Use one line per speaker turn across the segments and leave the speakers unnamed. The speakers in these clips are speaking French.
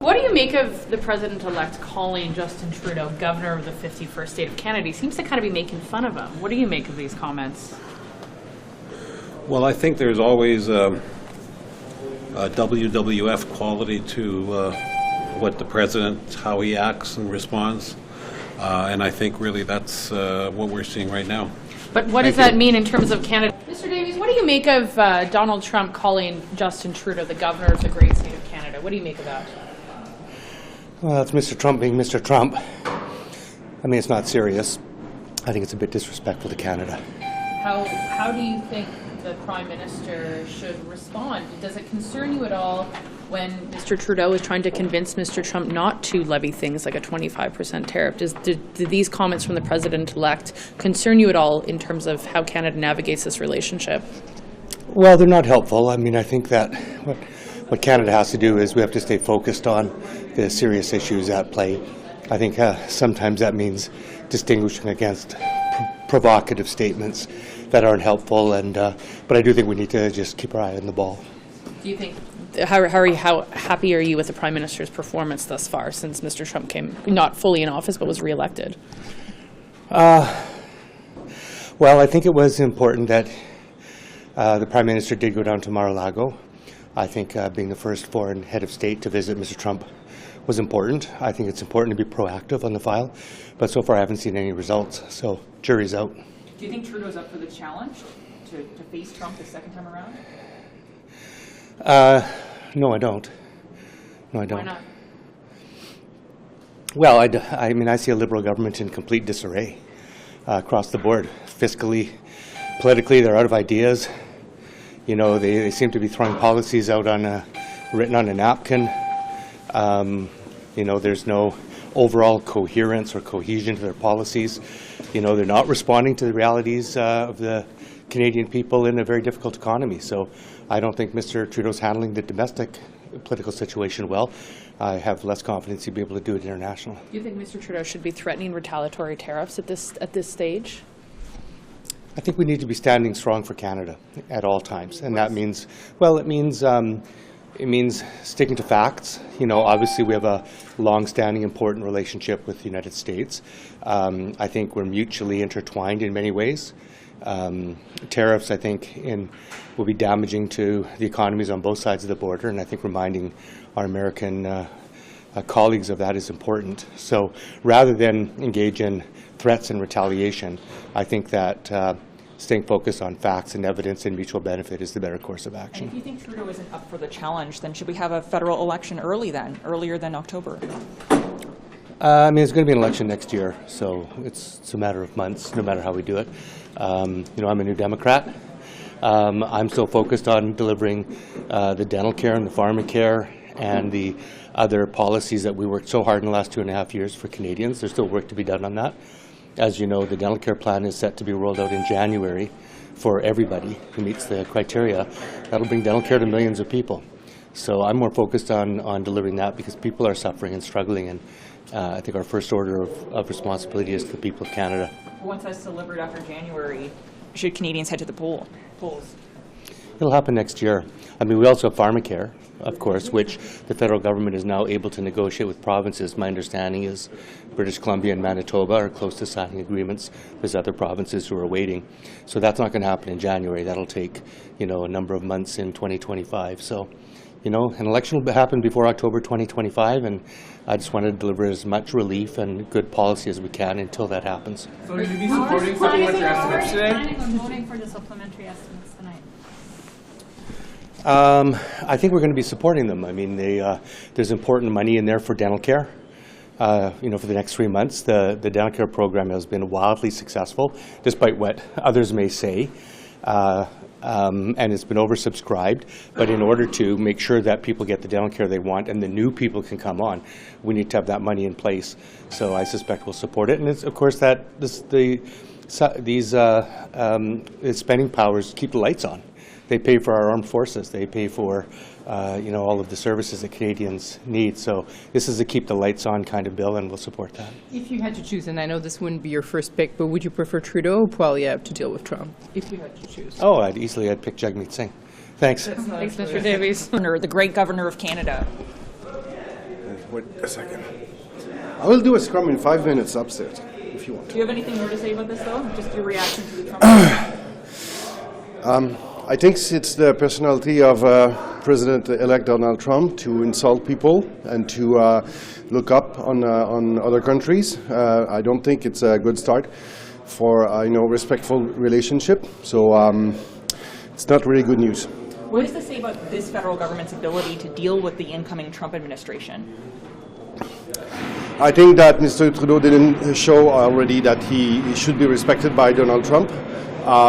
What do you make of the president-elect calling Justin Trudeau governor of the 51st state of Canada? He seems to kind of be making fun of him. What do you make of these comments?
Well, I think there's always a WWF quality to what the president, how he acts and responds. And I think really that's what we're seeing right now.
But what does that mean in terms of Canada? Mr. Davies, what do you make of Donald Trump calling Justin Trudeau the governor of the great state of Canada? What do you make of that?
Well, that's Mr. Trump being Mr. Trump. I mean, it's not serious. I think it's a bit disrespectful to Canada.
How do you think the Prime Minister should respond? Does it concern you at all when Mr. Trudeau is trying to convince Mr. Trump not to levy things like a 25% tariff? Do these comments from the President-elect concern you at all in terms of how Canada navigates this relationship?
Well, they're not helpful. I mean, I think that what Canada has to do is we have to stay focused on the serious issues at play. I think sometimes that means distinguishing against provocative statements that aren't helpful, but I do think we need to just keep our eye on the ball.
Do you think, how happy are you with the Prime Minister's performance thus far since Mr. Trump came, not fully in office, but was reelected?
Well, I think it was important that the Prime Minister did go down to Mar-a-Lago. I think being the first foreign head of state to visit Mr. Trump was important. I think it's important to be proactive on the file, but so far I haven't seen any results, so jury's out.
Do you think Trudeau's up for the challenge to face Trump the second time around?
No, I don't. No, I don't.
Why not?
Well, I mean, I see a Liberal government in complete disarray across the board. Fiscally, politically, they're out of ideas. You know, they seem to be throwing policies out written on a napkin. You know, there's no overall coherence or cohesion to their policies. You know, they're not responding to the realities of the Canadian people in a very difficult economy. So I don't think Mr. Trudeau's handling the domestic political situation well. I have less confidence he'd be able to do it international.
Do you think Mr. Trudeau should be threatening retaliatory tariffs at this stage?
I think we need to be standing strong for Canada at all times, and that means, well, it means sticking to facts. You know, obviously we have a long-standing, important relationship with the United States. I think we're mutually intertwined in many ways. Tariffs, I think, will be damaging to the economies on both sides of the border, and I think reminding our American colleagues of that is important. So rather than engage in threats and retaliation, I think that staying focused on facts and evidence and mutual benefit is the better course of action.
And if you think Trudeau isn't up for the challenge, then should we have a federal election earlier than October?
I mean, it's going to be an election next year, so it's a matter of months, no matter how we do it. You know, I'm a New Democrat. I'm still focused on delivering the dental care and the pharmacare and the other policies that we worked so hard in the last 2.5 years for Canadians. There's still work to be done on that. As you know, the dental care plan is set to be rolled out in January for everybody who meets the criteria. That'll bring dental care to millions of people. So I'm more focused on delivering that because people are suffering and struggling, and I think our first order of responsibility is to the people of Canada.
Once that's delivered after January, should Canadians head to the polls?
It'll happen next year. I mean, we also have pharmacare, of course, which the federal government is now able to negotiate with provinces. My understanding is British Columbia and Manitoba are close to signing agreements. There's other provinces who are waiting. So that's not going to happen in January. That'll take, you know, a number of months in 2025. So, you know, an election will happen before October 2025, and I just want to deliver as much relief and good policy as we can until that happens.
So will you be supporting supplementary estimates today?
Planning on voting for the supplementary estimates tonight?
I think we're going to be supporting them. I mean, there's important money in there for dental care. You know, for the next 3 months, the dental care program has been wildly successful, despite what others may say. And it's been oversubscribed. But in order to make sure that people get the dental care they want and the new people can come on, we need to have that money in place. So I suspect we'll support it. And it's, of course, that these spending powers keep the lights on. They pay for our armed forces. They pay for, you know, all of the services that Canadians need. So this is a keep the lights on kind of bill, and we'll support that.
If you had to choose, and I know this wouldn't be your first pick, but would you prefer Trudeau or Poilievre to deal with Trump, if you had to choose?
Oh, I'd pick Jagmeet Singh. Thanks.
Thanks, Mr. Davies.
The great governor of Canada.
Wait a second. I will do a scrum in 5 minutes upstairs, if you want.
Do you have anything more to say about this, though? Just your reaction to the Trump?
I think it's the personality of President-elect Donald Trump to insult people and to look up on other countries. I don't think it's a good start for respectful relationship. So it's not really good news.
What does this say about this federal government's ability to deal with the incoming Trump administration?
I think that Mr. Trudeau didn't show already that he should be respected by Donald Trump.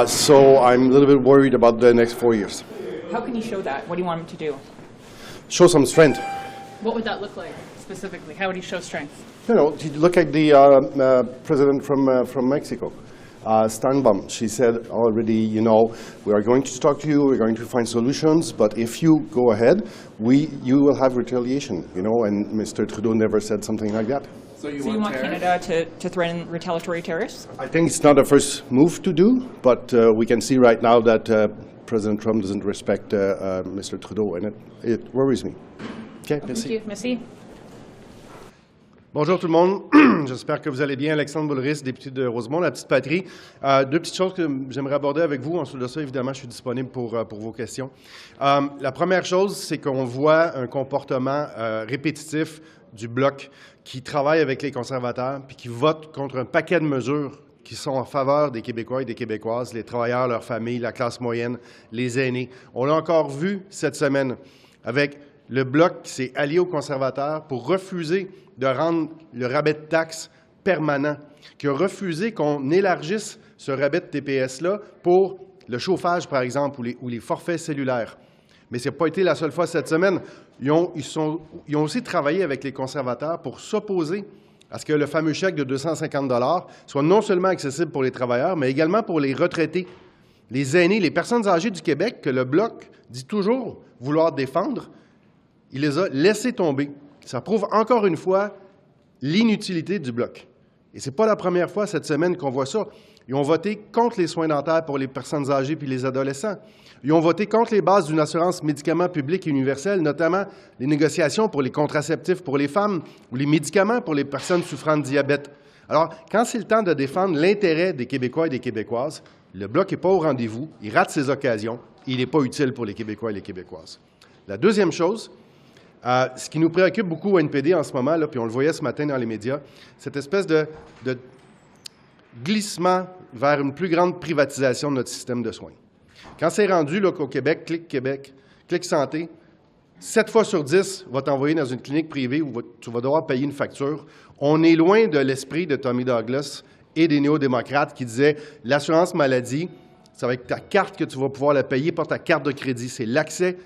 So I'm a little bit worried about the next 4 years.
How can he show that? What do you want him to do?
Show some strength.
What would that look like specifically? How would he show strength?
You know, look at the president from Mexico, Steinbaum. She said already, we are going to talk to you, we're going to find solutions, but if you go ahead, you will have retaliation, and Mr. Trudeau never said something like that.
So you want Canada to threaten retaliatory tariffs?
I think it's not the first move to do, but we can see right now that President Trump doesn't respect Mr. Trudeau, and it worries me. Okay, merci.
Thank you. Merci.
Bonjour tout le monde, j'espère que vous allez bien. Alexandre Boulris, député de Rosemont, la petite patrie. Deux petites choses que j'aimerais aborder avec vous. Ensuite de ça, évidemment, je suis disponible pour vos questions. La première chose, c'est qu'on voit un comportement répétitif du Bloc qui travaille avec les conservateurs puis qui vote contre un paquet de mesures qui sont en faveur des Québécois et des Québécoises, les travailleurs, leurs familles, la classe moyenne, les aînés. On l'a encore vu cette semaine avec le Bloc qui s'est allié aux conservateurs pour refuser de rendre le rabais de taxes permanent, qui a refusé qu'on élargisse ce rabais de TPS-là pour le chauffage, par exemple, ou les forfaits cellulaires. Mais ce n'a pas été la seule fois cette semaine. Ils ont aussi travaillé avec les conservateurs pour s'opposer à ce que le fameux chèque de 250 $ soit non seulement accessible pour les travailleurs, mais également pour les retraités, les aînés, les personnes âgées du Québec que le Bloc dit toujours vouloir défendre. Il les a laissés tomber. Ça prouve encore une fois l'inutilité du Bloc. Et ce n'est pas la première fois cette semaine qu'on voit ça. Ils ont voté contre les soins dentaires pour les personnes âgées puis les adolescents. Ils ont voté contre les bases d'une assurance médicaments publique et universelle, notamment les négociations pour les contraceptifs pour les femmes ou les médicaments pour les personnes souffrant de diabète. Alors, quand c'est le temps de défendre l'intérêt des Québécois et des Québécoises, le Bloc n'est pas au rendez-vous, il rate ses occasions, il n'est pas utile pour les Québécois et les Québécoises. La deuxième chose, ce qui nous préoccupe beaucoup au NPD en ce moment, là, puis on le voyait ce matin dans les médias, cette espèce de glissement vers une plus grande privatisation de notre système de soins. Quand c'est rendu là, qu'au Québec, Clic Santé, 7 fois sur 10 va t'envoyer dans une clinique privée où tu vas devoir payer une facture. On est loin de l'esprit de Tommy Douglas et des néo-démocrates qui disaient l'assurance maladie, ça va être ta carte que tu vas pouvoir la payer par ta carte de crédit. C'est l'accès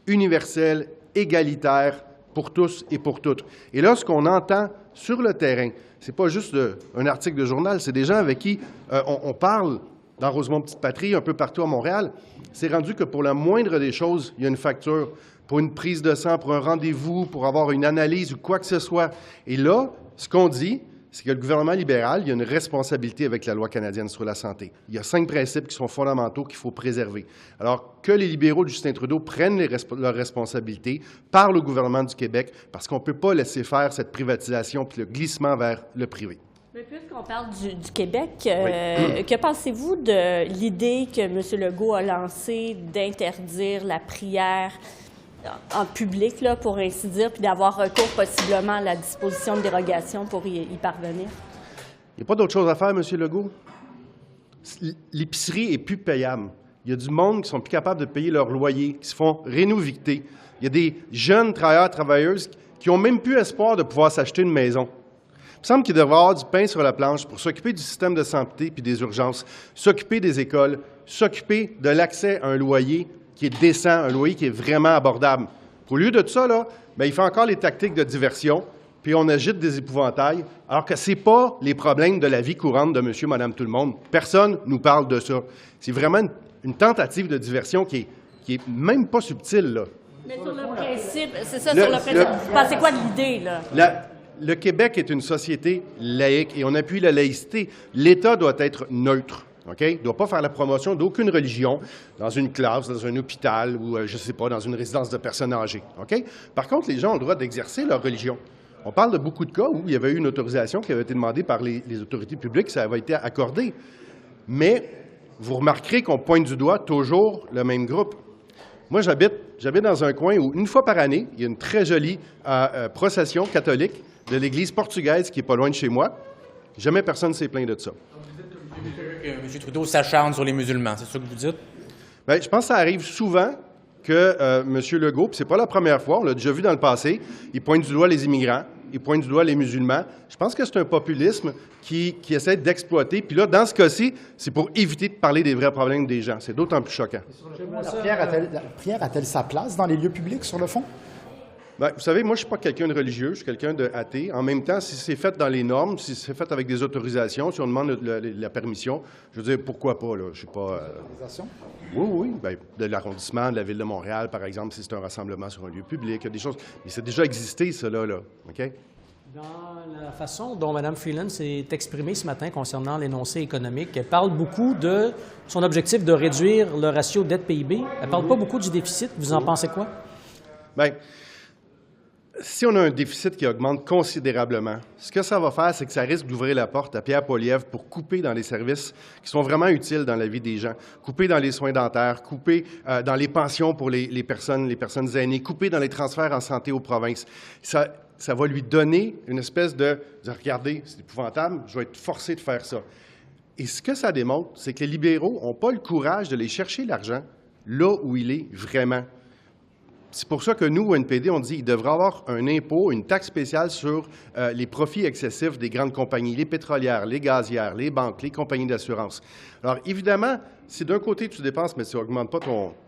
universel, égalitaire pour tous et pour toutes. Et là, ce qu'on entend sur le terrain, ce n'est pas juste un article de journal, c'est des gens avec qui on parle dans Rosemont Petite Patrie, un peu partout à Montréal. C'est rendu que pour la moindre des choses, il y a une facture pour une prise de sang, pour un rendez-vous, pour avoir une analyse ou quoi que ce soit. Et là, ce qu'on dit, c'est que le gouvernement libéral, il y a une responsabilité avec la loi canadienne sur la santé. Il y a 5 principes qui sont fondamentaux qu'il faut préserver. Alors, que les libéraux de Justin Trudeau prennent leurs responsabilités, parlent au gouvernement du Québec, parce qu'on ne peut pas laisser faire cette privatisation puis le glissement vers le privé.
Mais puisqu'on parle du Québec, que pensez-vous de l'idée que M. Legault a lancée d'interdire la prière en public, là, pour ainsi dire, puis d'avoir recours possiblement à la disposition de dérogation pour y parvenir?
Il n'y a pas d'autre chose à faire, M. Legault. L'épicerie est plus payable. Il y a du monde qui sont plus capables de payer leur loyer, qui se font rénovicter. Il y a des jeunes travailleurs, travailleuses qui n'ont même plus espoir de pouvoir s'acheter une maison. Il me semble qu'il devrait y avoir du pain sur la planche pour s'occuper du système de santé puis des urgences, s'occuper des écoles, s'occuper de l'accès à un loyer qui est décent, un loyer qui est vraiment abordable. Au lieu de tout ça, là, bien, il fait encore les tactiques de diversion, puis on agite des épouvantails, alors que ce n'est pas les problèmes de la vie courante de monsieur, madame, tout le monde. Personne ne nous parle de ça. C'est vraiment une tentative de diversion qui est même pas subtile, là.
Mais sur le principe, c'est ça, sur le principe. Vous pensez quoi de l'idée, là?
Le Québec est une société laïque et on appuie la laïcité. L'État doit être neutre. Okay? Il ne doit pas faire la promotion d'aucune religion dans une classe, dans un hôpital ou, je ne sais pas, dans une résidence de personnes âgées. Okay? Par contre, les gens ont le droit d'exercer leur religion. On parle de beaucoup de cas où il y avait eu une autorisation qui avait été demandée par les autorités publiques, ça avait été accordé. Mais vous remarquerez qu'on pointe du doigt toujours le même groupe. Moi, j'habite dans un coin où, une fois par année, il y a une très jolie procession catholique de l'Église portugaise qui n'est pas loin de chez moi. Jamais personne ne s'est plaint de ça.
M. Trudeau s'acharne sur les musulmans, c'est ça que vous dites?
Bien, je pense que ça arrive souvent que M. Legault, puis c'est pas la première fois, on l'a déjà vu dans le passé, il pointe du doigt les immigrants, il pointe du doigt les musulmans. Je pense que c'est un populisme qui essaie d'exploiter. Puis là, dans ce cas-ci, c'est pour éviter de parler des vrais problèmes des gens. C'est d'autant plus choquant.
La prière a-t-elle sa place dans les lieux publics, sur le fond?
Bien, vous savez, moi, je ne suis pas quelqu'un de religieux, je suis quelqu'un de athée. En même temps, si c'est fait dans les normes, si c'est fait avec des autorisations, si on demande la permission, je veux dire, pourquoi pas, là? Je suis pas... Oui. Bien, de l'arrondissement, de la Ville de Montréal, par exemple, si c'est un rassemblement sur un lieu public, il y a des choses... Mais c'est déjà existé, cela, là. OK?
Dans la façon dont Mme Freeland s'est exprimée ce matin concernant l'énoncé économique, elle parle beaucoup de son objectif de réduire le ratio dette-PIB. Elle ne parle pas beaucoup du déficit. Vous en pensez quoi?
Bien, si on a un déficit qui augmente considérablement, ce que ça va faire, c'est que ça risque d'ouvrir la porte à Pierre Poilievre pour couper dans les services qui sont vraiment utiles dans la vie des gens, couper dans les soins dentaires, couper dans les pensions pour les personnes aînées, couper dans les transferts en santé aux provinces. Ça va lui donner une espèce de regardez, c'est épouvantable, je vais être forcé de faire ça. Et ce que ça démontre, c'est que les libéraux n'ont pas le courage de aller chercher l'argent là où il est vraiment. C'est pour ça que nous, au NPD, on dit qu'il devrait y avoir un impôt, une taxe spéciale sur les profits excessifs des grandes compagnies, les pétrolières, les gazières, les banques, les compagnies d'assurance. Alors, évidemment, si d'un côté tu dépenses, mais ça n'augmente pas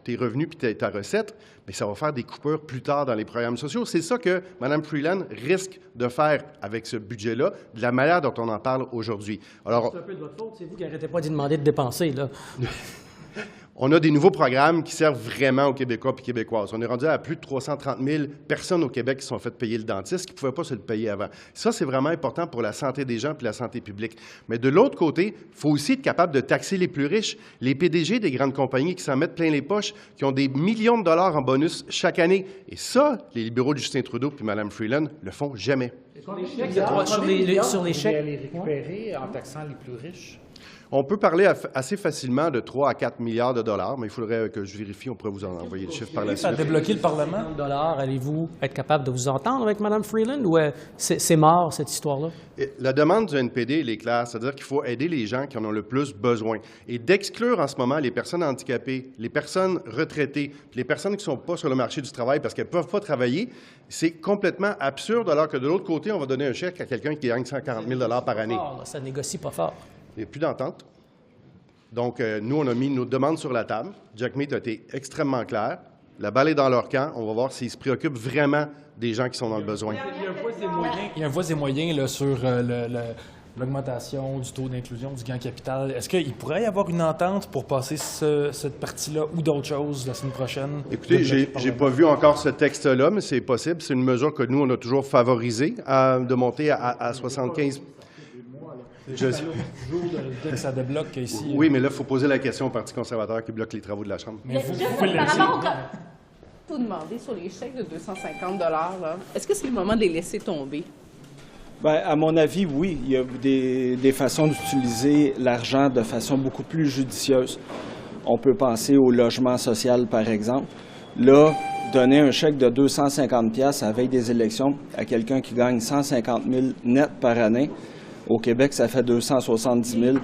tes revenus puis ta recette, mais ça va faire des coupures plus tard dans les programmes sociaux. C'est ça que Mme Freeland risque de faire avec ce budget-là, de la manière dont on en parle aujourd'hui. Alors,
c'est un peu de votre faute, c'est vous qui n'arrêtez pas d'y demander de dépenser, là.
On a des nouveaux programmes qui servent vraiment aux Québécois et Québécoises. On est rendu à plus de 330 000 personnes au Québec qui sont faites payer le dentiste, qui ne pouvaient pas se le payer avant. Ça, c'est vraiment important pour la santé des gens et la santé publique. Mais de l'autre côté, il faut aussi être capable de taxer les plus riches, les PDG des grandes compagnies qui s'en mettent plein les poches, qui ont des millions de dollars en bonus chaque année. Et ça, les libéraux de Justin Trudeau et Mme Freeland le font jamais.
Sur les chèques,
les récupérer en taxant les plus riches?
On peut parler assez facilement de 3 à 4 milliards de dollars, mais il faudrait que je vérifie. On pourrait vous en envoyer le chiffre par la suite.
Ça a débloqué le Parlement?
Allez-vous être capable de vous entendre avec Mme Freeland ou c'est mort, cette histoire-là?
La demande du NPD, elle est claire, c'est-à-dire qu'il faut aider les gens qui en ont le plus besoin. Et d'exclure en ce moment les personnes handicapées, les personnes retraitées, les personnes qui ne sont pas sur le marché du travail parce qu'elles ne peuvent pas travailler, c'est complètement absurde, alors que de l'autre côté, on va donner un chèque à quelqu'un qui gagne 140 000 par année.
Ça négocie pas fort.
Il n'y a plus d'entente. Donc, nous, on a mis nos demandes sur la table. Jack Meat a été extrêmement clair. La balle est dans leur camp. On va voir s'ils se préoccupent vraiment des gens qui sont dans le besoin.
Il y a un voies et moyens là, sur l'augmentation du taux d'inclusion du gain capital. Est-ce qu'il pourrait y avoir une entente pour passer cette partie-là ou d'autres choses la semaine prochaine?
Écoutez, j'ai pas vu encore ce texte-là, mais c'est possible. C'est une mesure que nous, on a toujours favorisée, de monter à 75
dès que ça débloque ici.
Oui, mais là, il faut poser la question au Parti conservateur qui bloque les travaux de la Chambre.
Mais vous pouvez le laisser.
Tout demander sur les chèques de 250 $, est-ce que c'est le moment de les laisser tomber?
Bien, à mon avis, oui. Il y a des façons d'utiliser l'argent de façon beaucoup plus judicieuse. On peut penser au logement social, par exemple. Là, donner un chèque de 250 $ à la veille des élections à quelqu'un qui gagne 150 000 net par année, au Québec, ça fait 270 000.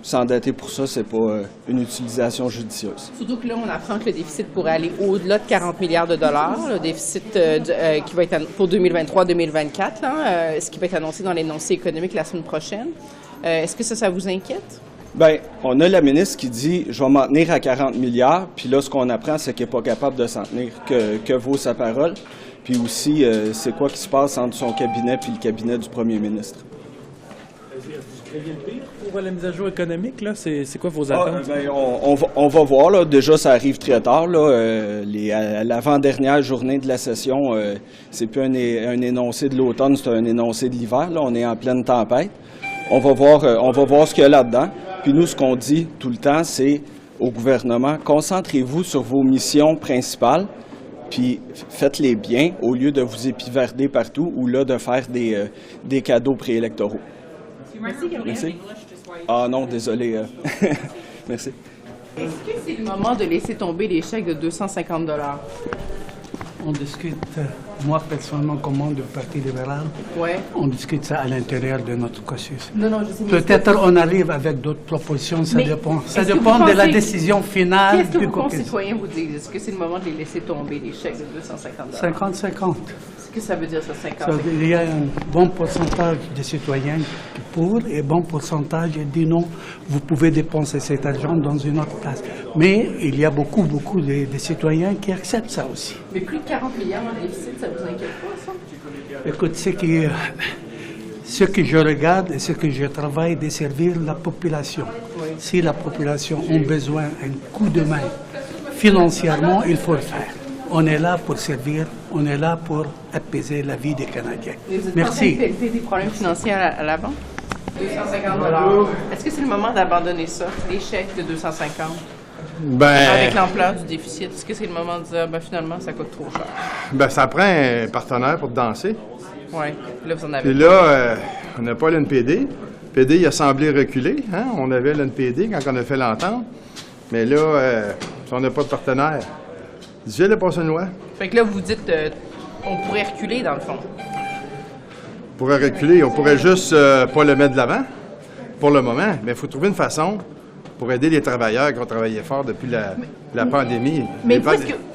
S'endetter pour ça, c'est pas une utilisation judicieuse.
Surtout que là, on apprend que le déficit pourrait aller au-delà de 40 milliards $, le déficit qui va être pour 2023-2024, ce qui va être annoncé dans l'énoncé économique la semaine prochaine. Est-ce que ça vous inquiète?
Bien, on a la ministre qui dit « je vais m'en tenir à 40 milliards », puis là, ce qu'on apprend, c'est qu'elle n'est pas capable de s'en tenir. Que vaut sa parole? Puis aussi, c'est quoi qui se passe entre son cabinet puis le cabinet du premier ministre?
Vous voyez le pire pour la mise à jour économique, là? C'est quoi vos attentes?
On va voir, là. Déjà, ça arrive très tard, là. À l'avant-dernière journée de la session, c'est plus un énoncé de l'automne, c'est un énoncé de l'hiver, là. On est en pleine tempête. On va voir ce qu'il y a là-dedans. Puis nous, ce qu'on dit tout le temps, c'est au gouvernement, concentrez-vous sur vos missions principales, Puis faites-les bien au lieu de vous épivarder partout ou là de faire des cadeaux préélectoraux.
Merci, Gabriel.
Merci. Ah non, désolé. Merci.
Est-ce que c'est le moment de laisser tomber les chèques de 250 $?
On discute, moi personnellement, comme membre du Parti libéral, on discute ça à l'intérieur de notre caucus.
Non, je sais.
Peut-être on arrive avec d'autres propositions, ça dépend. Ça dépend de la décision finale du caucus.
Qu'est-ce que vos concitoyens vous disent? Est-ce que c'est le moment de les laisser tomber, les chèques de 250 $?
50-50.
Qu'est-ce que ça veut dire, ça, 50?
Il y a un bon pourcentage de citoyens qui pour et un bon pourcentage qui dit non, vous pouvez dépenser cet argent dans une autre place. Mais il y a beaucoup de citoyens qui acceptent ça aussi.
Mais plus de 40 milliards en déficit, ça vous inquiète pas, ça?
Écoute, ce que je regarde et ce que je travaille, de servir la population. Si la population a besoin d'un coup de main financièrement, il faut le faire. On est là pour servir, on est là pour apaiser la vie des Canadiens. Merci.
Vous avez des problèmes financiers à la banque? 250 $. Est-ce que c'est le moment d'abandonner ça, les chèques de 250? Avec l'ampleur du déficit, est-ce que c'est le moment de dire, finalement, ça coûte trop cher?
Ça prend un partenaire pour danser.
Oui, là, vous en avez.
Puis là, on n'a pas l'NPD. Le PD, il a semblé reculer. Hein? On avait l'NPD quand on a fait l'entente. Mais là, si on n'a pas de partenaire, j'ai le passe une loi.
Fait que là, vous dites, on pourrait reculer, dans le fond.
On pourrait reculer. On pourrait juste pas le mettre de l'avant pour le moment. Mais il faut trouver une façon pour aider les travailleurs qui ont travaillé fort depuis la pandémie.
Mais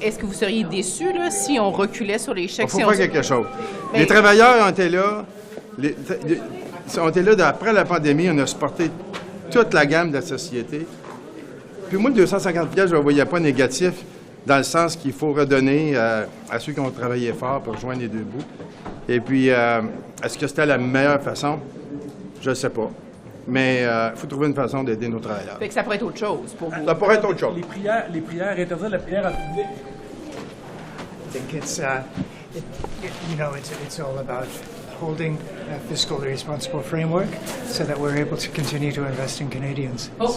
est-ce que vous seriez déçu là, si on reculait sur les chèques?
Il faut faire quelque chose. Les travailleurs ont été là. On était là après la pandémie. On a supporté toute la gamme de la société. Puis moi, 250 $, je ne le voyais pas négatif dans le sens qu'il faut redonner à ceux qui ont travaillé fort pour rejoindre les deux bouts. Et puis, est-ce que c'était la meilleure façon? Je ne sais pas. Mais il faut trouver une façon d'aider nos travailleurs.
Fait que ça pourrait être autre chose pour vous.
Ça pourrait être autre chose.
Les prières, interdire la prière en public.
I think it's all about holding a fiscally responsible framework so that we're able to continue to invest in Canadians.
But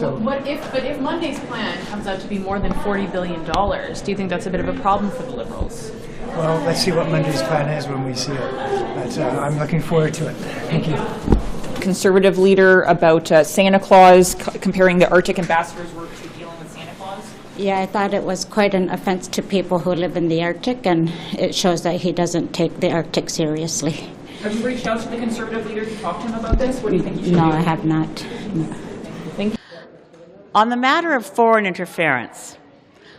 if Monday's plan comes out to be more than $40 billion, do you think that's a bit of a problem for the Liberals?
Well, let's see what Monday's plan is when we see it. But I'm looking forward to it. Thank you.
Conservative leader about Santa Claus, comparing the Arctic ambassador's work to dealing with Santa Claus?
Yeah, I thought it was quite an offense to people who live in the Arctic, and it shows that he doesn't take the Arctic seriously.
Have you reached out to the Conservative leader to talk to him about this? What do you think you should do?
No, I have not. No.
Thank you.
On the matter of foreign interference,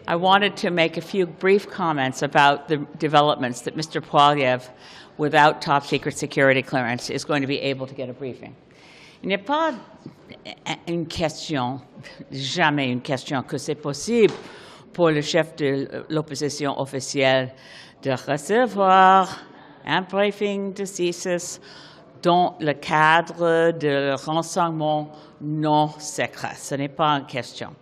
I wanted to make a few brief comments about the developments that Mr. Poilievre, without top secret security clearance, is going to be able to get a briefing. Il n'y a pas une question, jamais une question, que c'est possible pour le chef de l'opposition officielle de recevoir un briefing de CSIS dans le cadre de renseignement non secret. Ce n'est pas une question.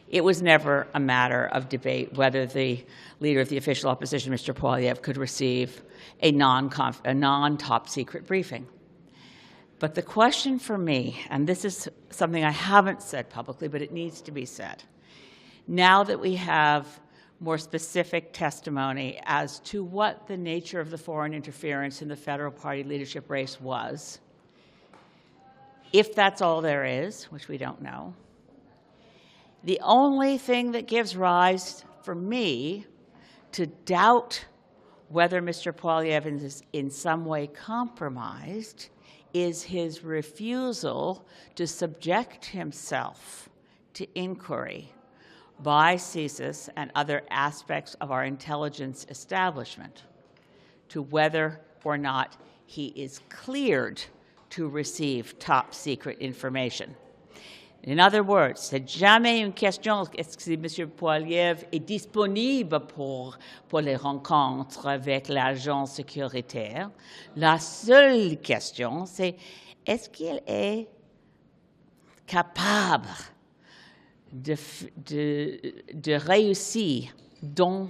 It was never a matter of debate whether the leader of the official opposition, Mr. Poilievre, could receive a non-top secret briefing. But the question for me, and this is something I haven't said publicly, but it needs to be said, now that we have more specific testimony as to what the nature of the foreign interference in the federal party leadership race was, if that's all there is, which we don't know, the only thing that gives rise for me to doubt whether Mr. Poilievre is in some way compromised is his refusal to subject himself to inquiry by CSIS and other aspects of our intelligence establishment to whether or not he is cleared to receive top secret information. In other words, c'est jamais une question est-ce que M. Poilievre est disponible pour les rencontres avec l'agent sécuritaire. La seule question, c'est est-ce qu'il est capable de réussir dans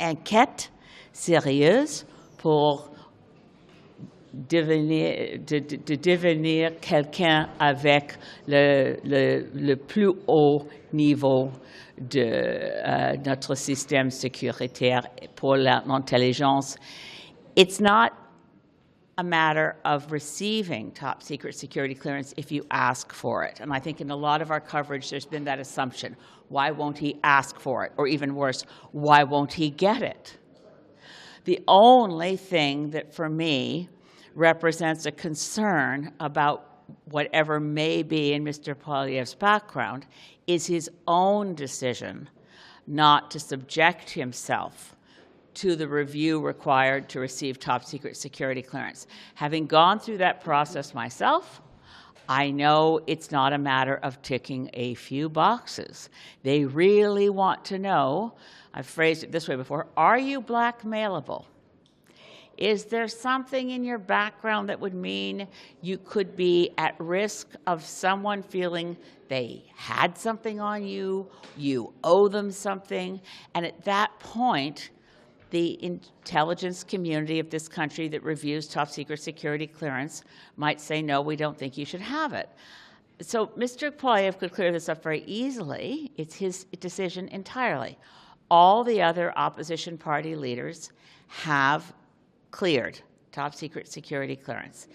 l'enquête sérieuse pour devenir quelqu'un avec le plus haut niveau de notre système sécuritaire pour l'intelligence. It's not a matter of receiving top secret security clearance if you ask for it. And I think in a lot of our coverage, there's been that assumption. Why won't he ask for it? Or even worse, why won't he get it? The only thing that, for me, represents a concern about whatever may be in Mr. Poilievre's background is his own decision not to subject himself to the review required to receive top secret security clearance. Having gone through that process myself, I know it's not a matter of ticking a few boxes. They really want to know, I've phrased it this way before, are you blackmailable? Is there something in your background that would mean you could be at risk of someone feeling they had something on you, you owe them something, and at that point, the intelligence community of this country that reviews top secret security clearance might say, no, we don't think you should have it. So Mr. Poilievre could clear this up very easily. It's his decision entirely. All the other opposition party leaders have cleared top secret security clearance.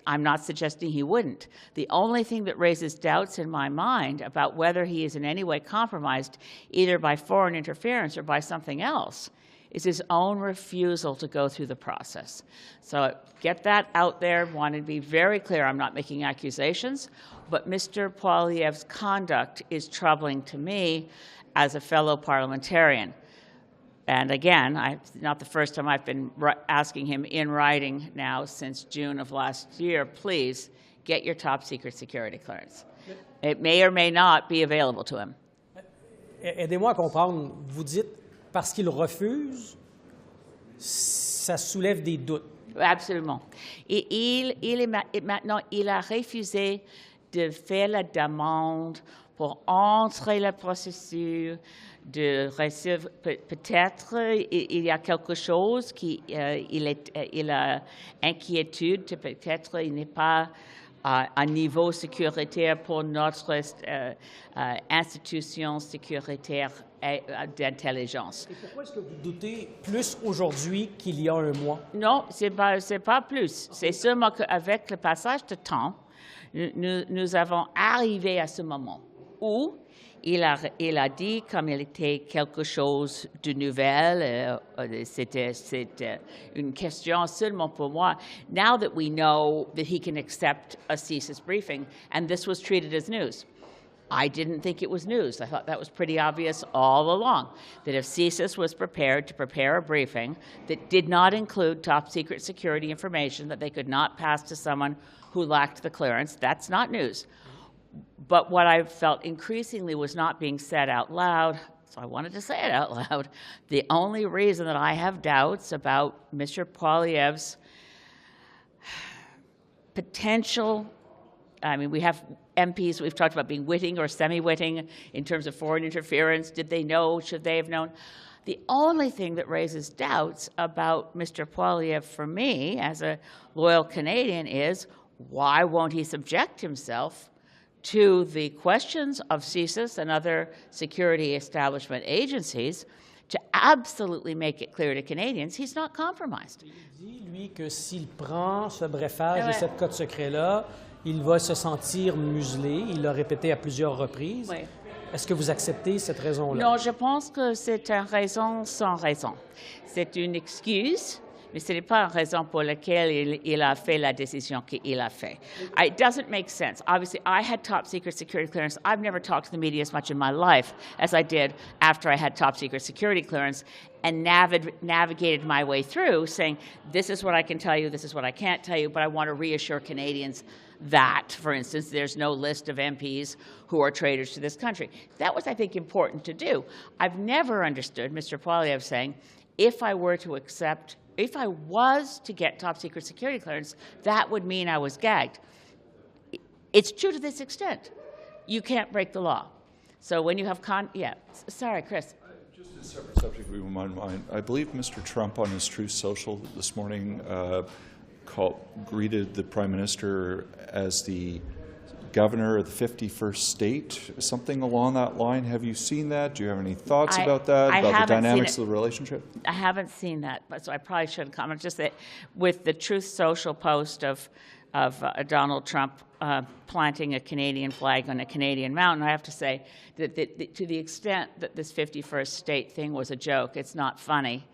I'm not suggesting he wouldn't. The only thing that raises doubts in my mind about whether he is in any way compromised, either by foreign interference or by something else, is his own refusal to go through the process. So get that out there. Want to be very clear, I'm not making accusations, but Mr. Poilievre's conduct is troubling to me as a fellow parliamentarian. And again, not the first time I've been asking him in writing now since June of last year, please get your top secret security clearance. It may or may not be available to him.
Aidez-moi à comprendre. Vous dites parce qu'il refuse, ça soulève des doutes.
Absolument. Et maintenant, il a refusé de faire la demande pour entrer le processus, de recevoir, peut-être il y a quelque chose il a inquiétude, peut-être il n'est pas à un niveau sécuritaire pour notre institution sécuritaire d'intelligence.
Et pourquoi est-ce que vous doutez plus aujourd'hui qu'il y a un mois?
Non, c'est pas plus. C'est seulement qu'avec le passage de temps, nous avons arrivé à ce moment où il a dit, comme il était quelque chose de nouvel, c'était une question seulement pour moi. Now that we know that he can accept a CSIS briefing, and this was treated as news, I didn't think it was news. I thought that was pretty obvious all along, that if CSIS was prepared to prepare a briefing that did not include top secret security information that they could not pass to someone who lacked the clearance, that's not news. But what I felt increasingly was not being said out loud, so I wanted to say it out loud. The only reason that I have doubts about Mr. Poilievre's potential, I mean, we have MPs, we've talked about being witting or semi-witting in terms of foreign interference. Did they know? Should they have known? The only thing that raises doubts about Mr. Poilievre for me as a loyal Canadian is, why won't he subject himself to the questions of CSIS and other security establishment agencies to absolutely make it clear to Canadians he's not compromised.
Il dit, lui, que s'il prend ce brefage et cette code secret-là, il va se sentir muselé. Il l'a répété à plusieurs reprises.
Oui.
Est-ce que vous acceptez cette raison-là?
Non, je pense que c'est une raison sans raison. C'est une excuse, mais ce n'est pas une raison pour laquelle il a fait la décision qu'il a fait. It doesn't make sense. Obviously, I had top secret security clearance. I've never talked to the media as much in my life as I did after I had top secret security clearance and navigated my way through saying, this is what I can tell you, this is what I can't tell you, but I want to reassure Canadians that, for instance, there's no list of MPs who are traitors to this country. That was, I think, important to do. I've never understood Mr. Poilievre saying, if I was to get top secret security clearance, that would mean I was gagged. It's true to this extent. You can't break the law. So when you have sorry, Chris.
Just to
Separate subject we wouldn't mind. I believe Mr. Trump on his Truth Social this morning greeted the Prime Minister as the governor of the 51st state, something along that line. Have you seen that? Do you have any thoughts about that, about the dynamics of the relationship?
I haven't seen that, but so I probably shouldn't comment. Just that with the Truth Social post of Donald Trump planting a Canadian flag on a Canadian mountain, I have to say that to the extent that this 51st state thing was a joke, it's not funny.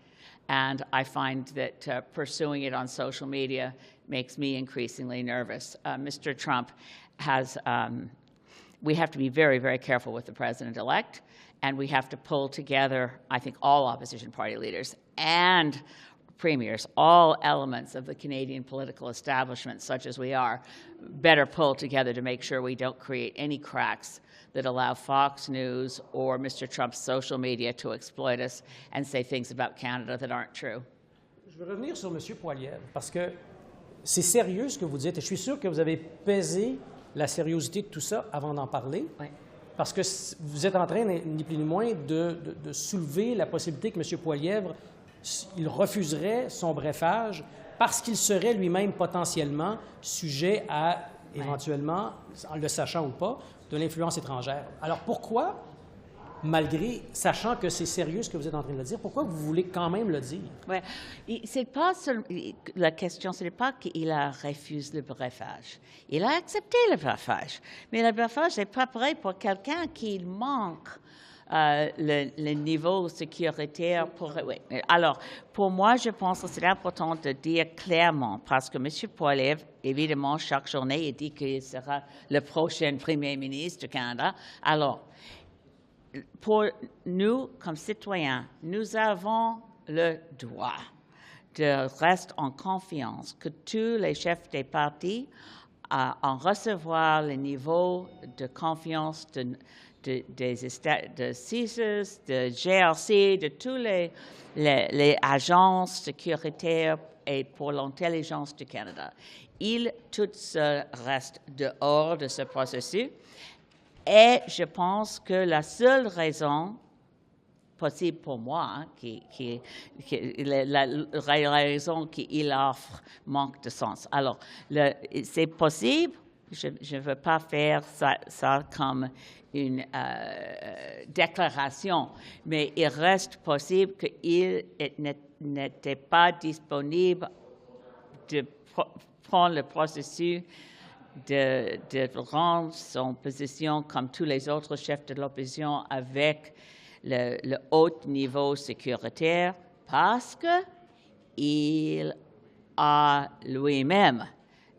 And I find that pursuing it on social media makes me increasingly nervous. Mr. Trump has, we have to be very, very careful with the president-elect, and we have to pull together, I think, all opposition party leaders and premiers, all elements of the Canadian political establishment, such as we are, better pull together to make sure we don't create any cracks that allow Fox News or Mr. Trump's social media to exploit us and say things about Canada that aren't true.
Je veux revenir sur M. Poilievre, parce que c'est sérieux ce que vous dites, et je suis sûr que vous avez pesé la sérieuseté de tout ça avant d'en parler, parce que vous êtes en train, ni plus ni moins, de soulever la possibilité que M. Poilievre il refuserait son brefage parce qu'il serait lui-même potentiellement sujet à, éventuellement, en le sachant ou pas, de l'influence étrangère. Alors pourquoi, malgré, sachant que c'est sérieux ce que vous êtes en train de dire, pourquoi vous voulez quand même le dire?
Oui, c'est pas la question, ce n'est pas qu'il a refusé le brefage. Il a accepté le brefage. Mais le brefage n'est pas prêt pour quelqu'un qui manque le niveau sécuritaire. Oui. Alors, pour moi, je pense que c'est important de dire clairement, parce que M. Poilievre, évidemment, chaque journée, il dit qu'il sera le prochain Premier ministre du Canada. Alors, pour nous, comme citoyens, nous avons le droit de rester en confiance que tous les chefs des partis en recevoir le niveau de confiance de CISES, de GRC, de tous les agences sécuritaires et pour l'intelligence du Canada. Ils tous restent dehors de ce processus. Et je pense que la seule raison possible pour moi, la raison qu'il offre manque de sens. Alors, c'est possible, je ne veux pas faire ça comme une déclaration, mais il reste possible qu'il n'était pas disponible de prendre le processus de rendre son position comme tous les autres chefs de l'opposition avec le haut niveau sécuritaire parce qu'il a lui-même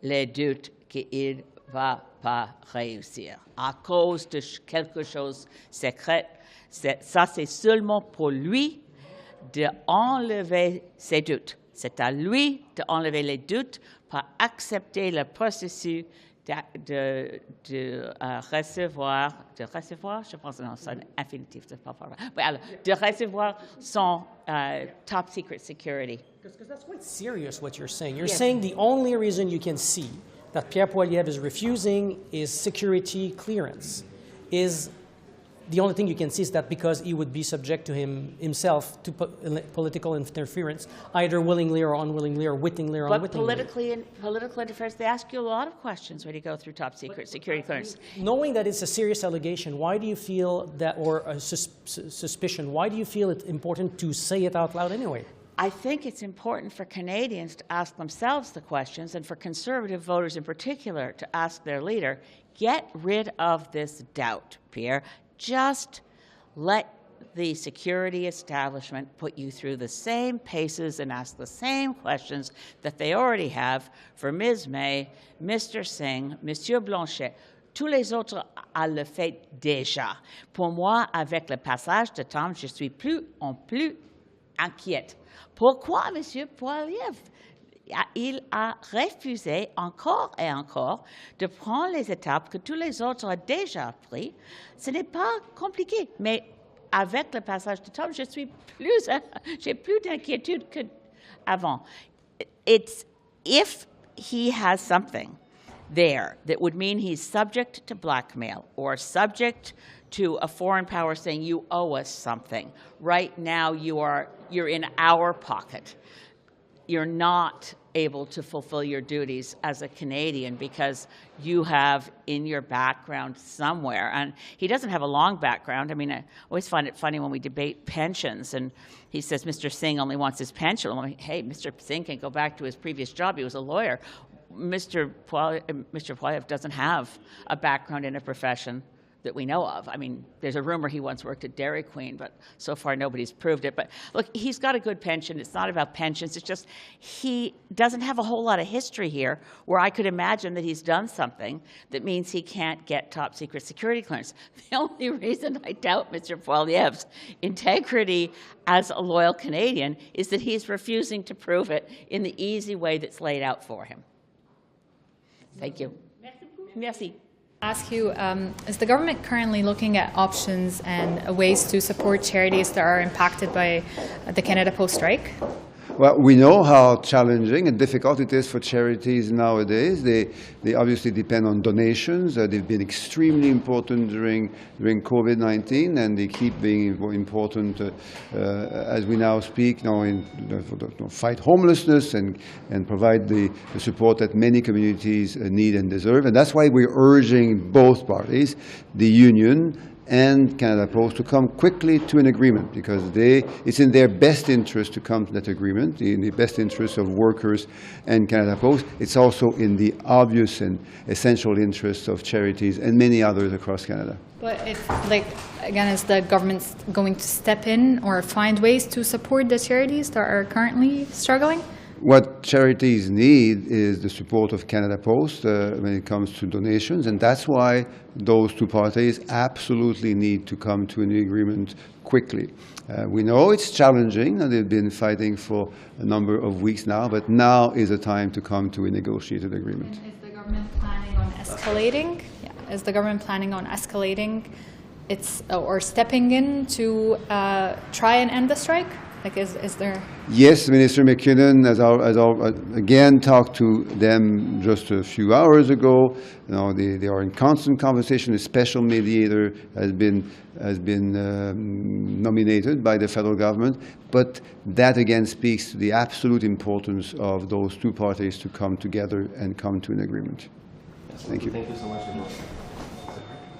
les doutes qu'il ne va pas réussir à cause de quelque chose de secret. Ça, c'est seulement pour lui d'enlever ses doutes. C'est à lui d'enlever les doutes pour accepter le processus de recevoir, je pense que c'est un infinitif, c'est pas vrai. Alors, de recevoir son top secret security.
Because that's quite serious what you're saying. You're saying the only reason you can see that Pierre Poilievre is refusing his security clearance is the only thing you can see is that because he would be subject to himself to political interference, either willingly or unwillingly or wittingly or unwittingly.
But political interference, they ask you a lot of questions when you go through top secret security clearance.
Knowing that it's a serious allegation, why do you feel that, or a suspicion, why do you feel it's important to say it out loud anyway?
I think it's important for Canadians to ask themselves the questions, and for Conservative voters in particular to ask their leader, get rid of this doubt, Pierre. Just let the security establishment put you through the same paces and ask the same questions that they already have for Ms. May, Mr. Singh, Monsieur Blanchet. Tous les autres le fait déjà. Pour moi, avec le passage de temps, je suis plus en plus inquiète. Pourquoi, M. Poilievre? Il a refusé encore et encore de prendre les étapes que tous les autres ont déjà prises. Ce n'est pas compliqué, mais avec le passage de temps, j'ai plus d'inquiétude qu'avant. If he has something there that would mean he's subject to blackmail or subject to a foreign power saying you owe us something. Right now you're in our pocket. You're not able to fulfill your duties as a Canadian because you have in your background somewhere, and he doesn't have a long background. I mean, I always find it funny when we debate pensions, and he says Mr. Singh only wants his pension. I'm like, hey, Mr. Singh can go back to his previous job. He was a lawyer. Mr. Poilievre doesn't have a background in a profession that we know of. I mean, there's a rumor he once worked at Dairy Queen, but so far nobody's proved it. But look, he's got a good pension. It's not about pensions. It's just he doesn't have a whole lot of history here where I could imagine that he's done something that means he can't get top secret security clearance. The only reason I doubt Mr. Poilievre's integrity as a loyal Canadian is that he's refusing to prove it in the easy way that's laid out for him. Thank you. Merci.
Ask you, is the government currently looking at options and ways to support charities that are impacted by the Canada Post strike?
Well, we know how challenging and difficult it is for charities nowadays. They obviously depend on donations. They've been extremely important during COVID-19, and they keep being important as we now speak to fight homelessness and provide the support that many communities need and deserve. And that's why we're urging both parties, the union and Canada Post, to come quickly to an agreement, because it's in their best interest to come to that agreement, in the best interest of workers and Canada Post. It's also in the obvious and essential interests of charities and many others across Canada.
But if, again, is the government going to step in or find ways to support the charities that are currently struggling?
What charities need is the support of Canada Post when it comes to donations, and that's why those two parties absolutely need to come to an agreement quickly. We know it's challenging, and they've been fighting for a number of weeks now, but now is the time to come to a negotiated agreement.
And is the government planning on escalating? Yeah. Is the government planning on escalating or stepping in to try and end the strike? Is there?
Yes, Minister McKinnon has again talked to them just a few hours ago. They are in constant conversation. A special mediator has been nominated by the federal government. But that again speaks to the absolute importance of those two parties to come together and come to an agreement. Thank you.
Thank you so much.